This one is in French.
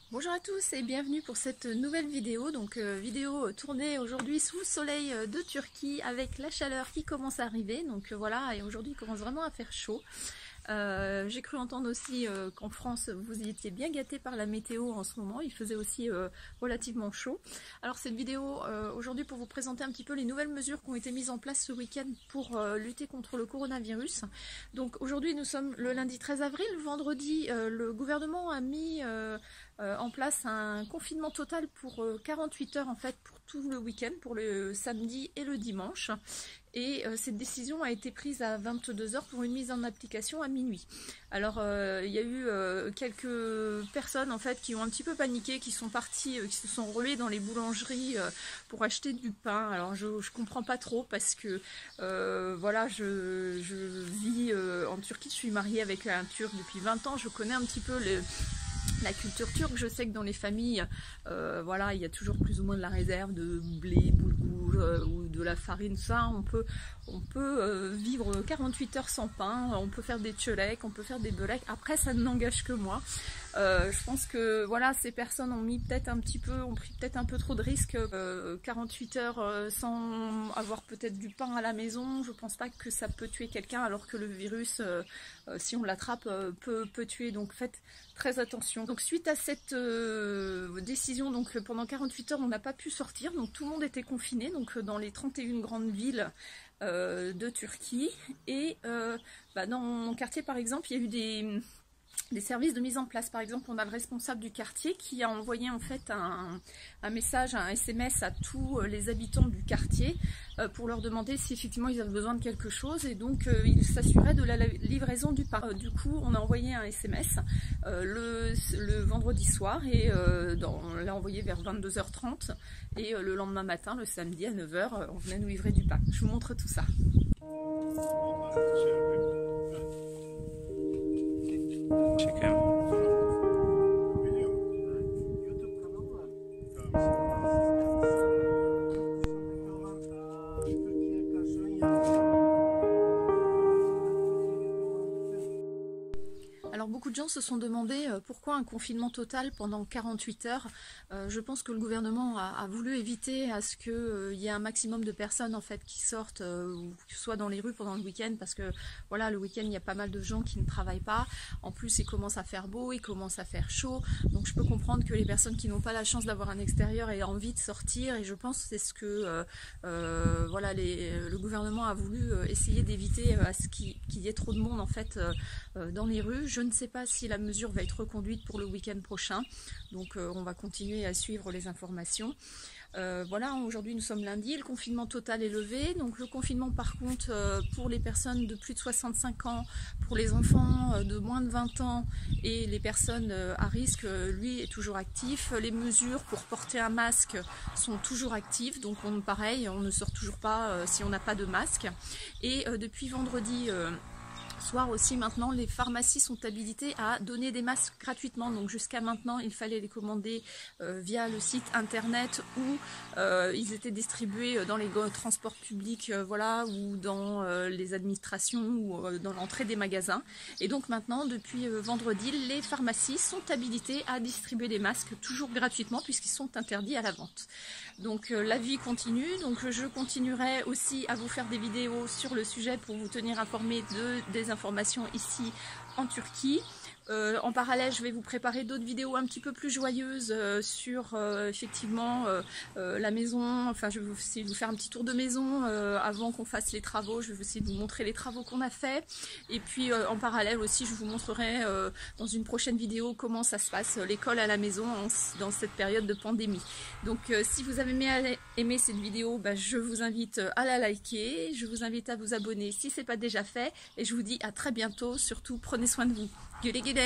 Bonjour à tous et bienvenue pour cette nouvelle vidéo. Vidéo tournée aujourd'hui sous le soleil de Turquie avec la chaleur qui commence à arriver. Voilà, et aujourd'hui il commence vraiment à faire chaud. J'ai cru entendre aussi qu'en France vous y étiez bien gâtés par la météo en ce moment, il faisait aussi relativement chaud. Alors cette vidéo aujourd'hui pour vous présenter un petit peu les nouvelles mesures qui ont été mises en place ce week-end pour lutter contre le coronavirus. Donc aujourd'hui nous sommes le lundi 13 avril, vendredi le gouvernement a mis en place un confinement total pour 48 heures en fait pour tout le week-end, pour le samedi et le dimanche. Et cette décision a été prise à 22 heures pour une mise en application à minuit. Alors il y a eu quelques personnes en fait qui ont un petit peu paniqué, qui sont parties, qui se sont ruées dans les boulangeries pour acheter du pain. Alors je comprends pas trop parce que voilà, je vis en Turquie, je suis mariée avec un Turc depuis 20 ans, je connais un petit peu la culture turque. Je sais que dans les familles, voilà, il y a toujours plus ou moins de la réserve de blé, boulgour ou de la farine, ça. On peut vivre 48 heures sans pain, on peut faire des tchelek, on peut faire des belek. Après, ça ne n'engage que moi. Je pense que voilà, ces personnes ont pris peut-être un peu trop de risques. 48 heures sans avoir peut-être du pain à la maison, je pense pas que ça peut tuer quelqu'un, alors que le virus, si on l'attrape, peut tuer. Donc faites très attention. Donc suite à cette décision, donc pendant 48 heures, on n'a pas pu sortir. Donc tout le monde était confiné, donc dans les 31 grandes villes de Turquie. Et dans mon quartier, par exemple, il y a eu des services de mise en place. Par exemple, on a le responsable du quartier qui a envoyé en fait un message, un SMS à tous les habitants du quartier pour leur demander si effectivement ils avaient besoin de quelque chose, et donc il s'assurait de la livraison du pain. Du coup, on a envoyé un SMS le vendredi soir et on l'a envoyé vers 22h30, et le lendemain matin, le samedi à 9h, on venait nous livrer du pain. Je vous montre tout ça. Çekiyorum. Alors beaucoup de gens se sont demandé pourquoi un confinement total pendant 48 heures. Je pense que le gouvernement a voulu éviter à ce qu'il y ait un maximum de personnes en fait qui sortent ou qui soient dans les rues pendant le week-end, parce que voilà, le week-end il y a pas mal de gens qui ne travaillent pas. En plus il commence à faire beau, il commence à faire chaud, donc je peux comprendre que les personnes qui n'ont pas la chance d'avoir un extérieur aient envie de sortir, et je pense que c'est ce que voilà, le gouvernement a voulu essayer d'éviter à ce qu'il y ait trop de monde en fait dans les rues. Je ne sais pas si la mesure va être reconduite pour le week-end prochain, donc on va continuer à suivre les informations. Voilà, aujourd'hui nous sommes lundi, le confinement total est levé. Donc le confinement par contre pour les personnes de plus de 65 ans, pour les enfants de moins de 20 ans et les personnes à risque, lui est toujours actif. Les mesures pour porter un masque sont toujours actives, donc pareil, on ne sort toujours pas si on n'a pas de masque. Et depuis vendredi soir aussi, maintenant les pharmacies sont habilitées à donner des masques gratuitement. Donc jusqu'à maintenant il fallait les commander via le site internet, ou ils étaient distribués dans les transports publics, voilà, ou dans les administrations, ou dans l'entrée des magasins. Et donc maintenant, depuis vendredi, les pharmacies sont habilitées à distribuer des masques toujours gratuitement, puisqu'ils sont interdits à la vente. Donc la vie continue, donc je continuerai aussi à vous faire des vidéos sur le sujet pour vous tenir informés des informations ici en Turquie. En parallèle, je vais vous préparer d'autres vidéos un petit peu plus joyeuses sur effectivement la maison. Enfin, je vais essayer de vous faire un petit tour de maison avant qu'on fasse les travaux. Je vais essayer de vous montrer les travaux qu'on a fait. Et puis en parallèle aussi, je vous montrerai dans une prochaine vidéo comment ça se passe, l'école à la maison dans cette période de pandémie. Donc si vous avez aimé cette vidéo, je vous invite à la liker. Je vous invite à vous abonner si ce n'est pas déjà fait. Et je vous dis à très bientôt. Surtout, prenez soin de vous. Güle güle.